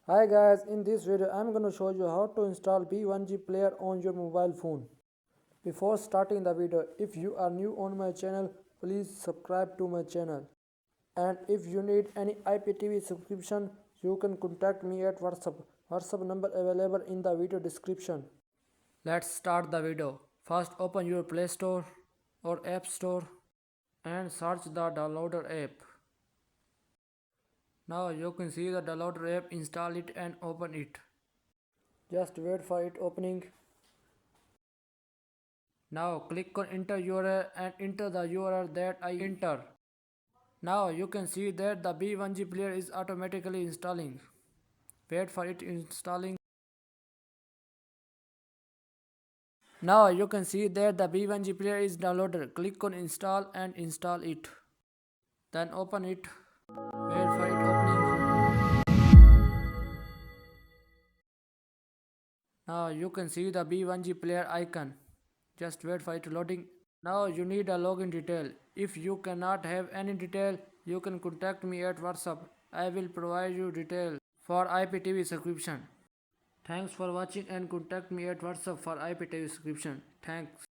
Hi guys, in this video I'm going to show you how to install B1g Player on your mobile phone. Before starting the video, if you are new on my channel, please subscribe to my channel. And if you need any IPTV subscription, you can contact me at WhatsApp. WhatsApp number available in the video description. Let's start the video. First open your Play Store or App Store and search the downloader app. Now you can see the downloader app, install it and open it. Just wait for it opening. Now click on enter URL and enter the URL that I enter. Now you can see that the B1g Player is automatically installing. Wait for it installing. Now you can see that the B1g Player is downloaded. Click on install and install it. Then open it. Wait for it opening. Now you can see the B1g Player icon. Just wait for it loading. Now you need a login detail. If you cannot have any detail, you can contact me at WhatsApp. I will provide you detail for IPTV subscription. Thanks for watching and contact me at WhatsApp for IPTV subscription. Thanks.